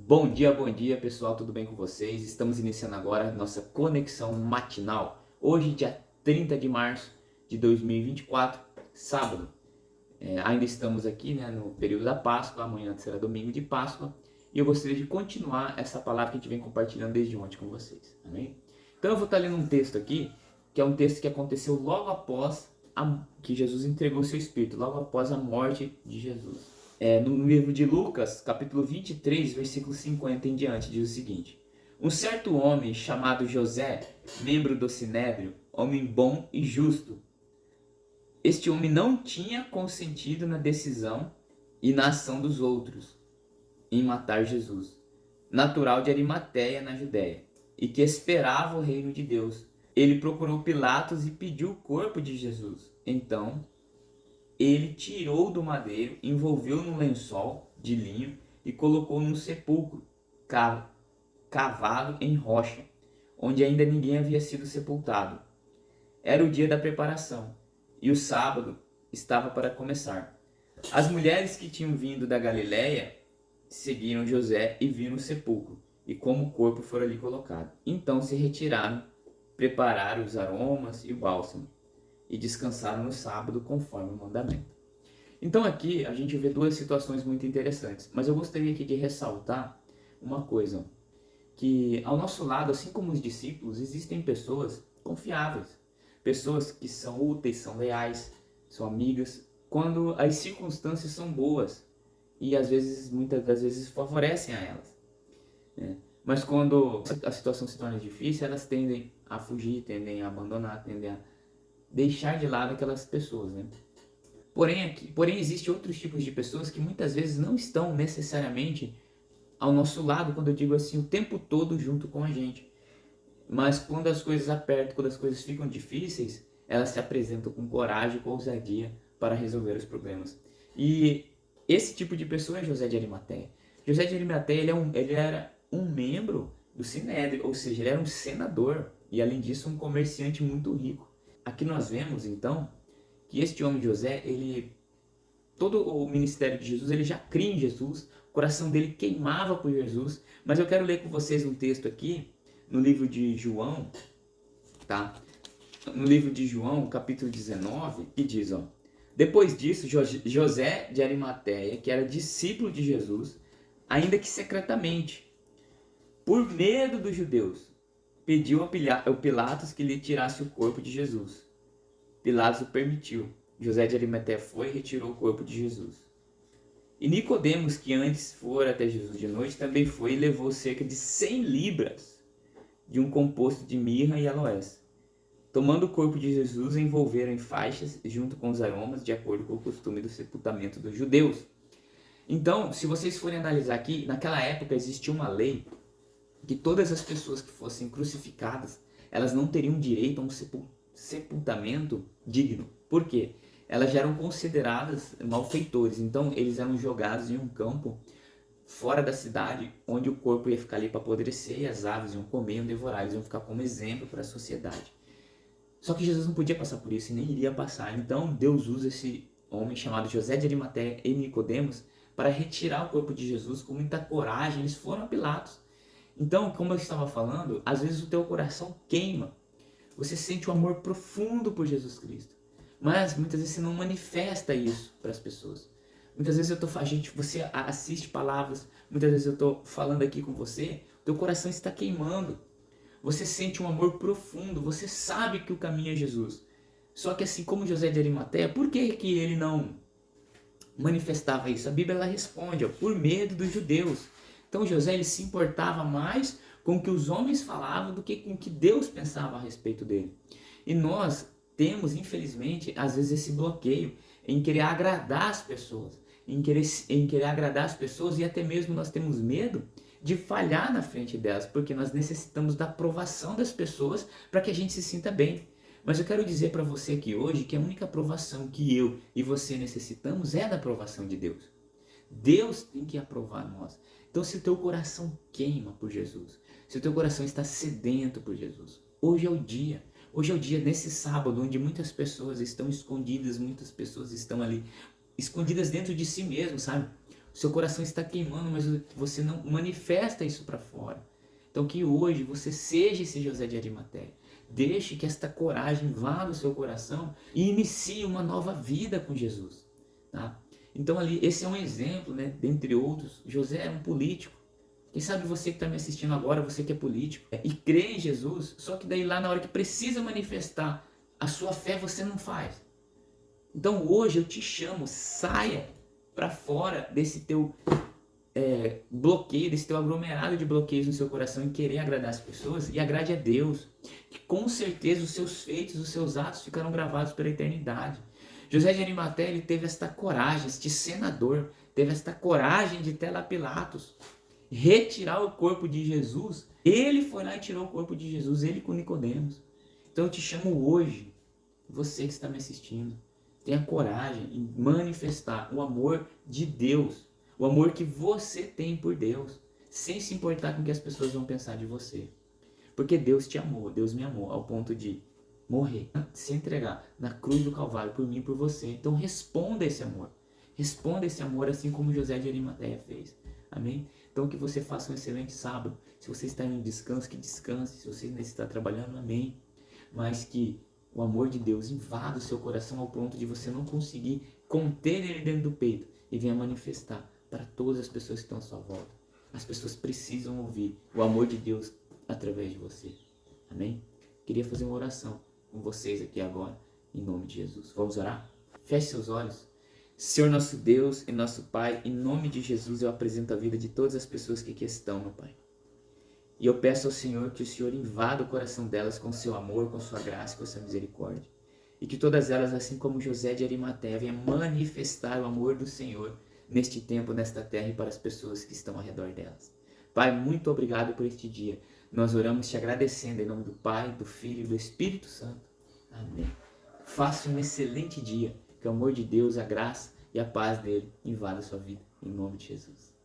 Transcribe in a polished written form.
Bom dia pessoal, tudo bem com vocês? Estamos iniciando agora a nossa conexão matinal. Hoje, dia 30 de março de 2024, sábado. Ainda estamos aqui, no período da Páscoa, amanhã será domingo de Páscoa. E eu gostaria de continuar essa palavra que a gente vem compartilhando desde ontem com vocês. Amém? Então eu vou estar lendo um texto aqui, que é um texto que aconteceu logo após que Jesus entregou o seu Espírito, logo após a morte de Jesus. No livro de Lucas, capítulo 23, versículo 50 em diante, diz o seguinte: Um certo homem chamado José, membro do Sinédrio, homem bom e justo. Este homem não tinha consentido na decisão e na ação dos outros em matar Jesus, natural de Arimateia, na Judéia, e que esperava o reino de Deus. Ele procurou Pilatos e pediu o corpo de Jesus. Então ele tirou do madeiro, envolveu num lençol de linho e colocou num sepulcro cavado em rocha, onde ainda ninguém havia sido sepultado. Era o dia da preparação e o sábado estava para começar. As mulheres que tinham vindo da Galiléia seguiram José e viram o sepulcro e como o corpo fora ali colocado. Então se retiraram, prepararam os aromas e o bálsamo e descansaram no sábado conforme o mandamento. Então aqui a gente vê duas situações muito interessantes, mas eu gostaria aqui de ressaltar uma coisa, que ao nosso lado, assim como os discípulos, existem pessoas confiáveis, pessoas que são úteis, são leais, são amigas, quando as circunstâncias são boas e às vezes, muitas das vezes, favorecem a elas, né? Mas quando a situação se torna difícil, elas tendem a fugir, tendem a abandonar, tendem a deixar de lado aquelas pessoas, né? Porém existem outros tipos de pessoas que muitas vezes não estão necessariamente ao nosso lado, quando eu digo assim, o tempo todo junto com a gente. Mas quando as coisas apertam, quando as coisas ficam difíceis, elas se apresentam com coragem, com ousadia para resolver os problemas. E esse tipo de pessoa é José de Arimateia. José de Arimateia, ele era um membro do Sinédrio, ou seja, ele era um senador e além disso um comerciante muito rico. Aqui nós vemos então que este homem José, todo o ministério de Jesus, ele já cria em Jesus, o coração dele queimava por Jesus. Mas eu quero ler com vocês um texto aqui no livro de João, tá? No livro de João, capítulo 19, que diz, ó: Depois disso, José de Arimateia, que era discípulo de Jesus, ainda que secretamente, por medo dos judeus, pediu a Pilatos que lhe tirasse o corpo de Jesus. Pilatos o permitiu. José de Arimateia foi e retirou o corpo de Jesus. E Nicodemos, que antes fora até Jesus de noite, também foi e levou cerca de 100 libras de um composto de mirra e aloés. Tomando o corpo de Jesus, envolveram em faixas junto com os aromas, de acordo com o costume do sepultamento dos judeus. Então, se vocês forem analisar aqui, naquela época existia uma lei que todas as pessoas que fossem crucificadas, elas não teriam direito a um sepultamento digno. Por quê? Elas já eram consideradas malfeitores, então eles eram jogados em um campo fora da cidade, onde o corpo ia ficar ali para apodrecer e as aves iam comer, iam devorar, eles iam ficar como exemplo para a sociedade. Só que Jesus não podia passar por isso e nem iria passar. Então Deus usa esse homem chamado José de Arimateia e Nicodemos para retirar o corpo de Jesus com muita coragem. Eles foram a Pilatos. Então, como eu estava falando, às vezes o teu coração queima. Você sente um amor profundo por Jesus Cristo. Mas muitas vezes você não manifesta isso para as pessoas. Muitas vezes você assiste palavras, muitas vezes eu estou falando aqui com você, teu coração está queimando. Você sente um amor profundo, você sabe que o caminho é Jesus. Só que assim como José de Arimateia, por que ele não manifestava isso? A Bíblia ela responde, por medo dos judeus. Então José ele se importava mais com o que os homens falavam do que com o que Deus pensava a respeito dele. E nós temos, infelizmente, às vezes esse bloqueio em querer agradar as pessoas, em querer agradar as pessoas, e até mesmo nós temos medo de falhar na frente delas, porque nós necessitamos da aprovação das pessoas para que a gente se sinta bem. Mas eu quero dizer para você aqui hoje que a única aprovação que eu e você necessitamos é da aprovação de Deus. Deus tem que aprovar nós. Então, se o teu coração queima por Jesus, se o teu coração está sedento por Jesus, hoje é o dia. Hoje é o dia, nesse sábado, onde muitas pessoas estão escondidas, muitas pessoas estão ali escondidas dentro de si mesmo, sabe? O seu coração está queimando, mas você não manifesta isso para fora. Então que hoje você seja esse José de Arimateia. Deixe que esta coragem vá no seu coração e inicie uma nova vida com Jesus. Tá? Então ali, esse é um exemplo, né? Dentre outros. José era um político. Quem sabe você que está me assistindo agora, você que é político, e crê em Jesus, só que daí lá na hora que precisa manifestar a sua fé, você não faz. Então hoje eu te chamo, saia para fora desse teu bloqueio, desse teu aglomerado de bloqueios no seu coração em querer agradar as pessoas e agrade a Deus, que com certeza os seus feitos, os seus atos ficarão gravados pela eternidade. José de Arimateia, ele teve esta coragem, este senador, teve esta coragem de até lá Pilatos retirar o corpo de Jesus. Ele foi lá e tirou o corpo de Jesus, ele com Nicodemos. Então eu te chamo hoje, você que está me assistindo, tenha coragem em manifestar o amor de Deus, o amor que você tem por Deus, sem se importar com o que as pessoas vão pensar de você. Porque Deus te amou, Deus me amou, ao ponto de morrer, se entregar na cruz do Calvário por mim e por você. Então responda esse amor. Responda esse amor assim como José de Arimateia fez. Amém? Então que você faça um excelente sábado. Se você está em descanso, que descanse. Se você ainda está trabalhando, amém. Mas que o amor de Deus invada o seu coração ao ponto de você não conseguir conter ele dentro do peito e venha manifestar para todas as pessoas que estão à sua volta. As pessoas precisam ouvir o amor de Deus através de você. Amém? Queria fazer uma oração com vocês aqui agora, em nome de Jesus. Vamos orar? Feche seus olhos. Senhor nosso Deus e nosso Pai, em nome de Jesus eu apresento a vida de todas as pessoas que aqui estão, meu Pai. E eu peço ao Senhor que o Senhor invada o coração delas com seu amor, com sua graça, com sua misericórdia. E que todas elas, assim como José de Arimateia, venham manifestar o amor do Senhor neste tempo, nesta terra e para as pessoas que estão ao redor delas. Pai, muito obrigado por este dia. Nós oramos te agradecendo em nome do Pai, do Filho e do Espírito Santo. Amém. Faça um excelente dia. Que o amor de Deus, a graça e a paz dele invada a sua vida. Em nome de Jesus.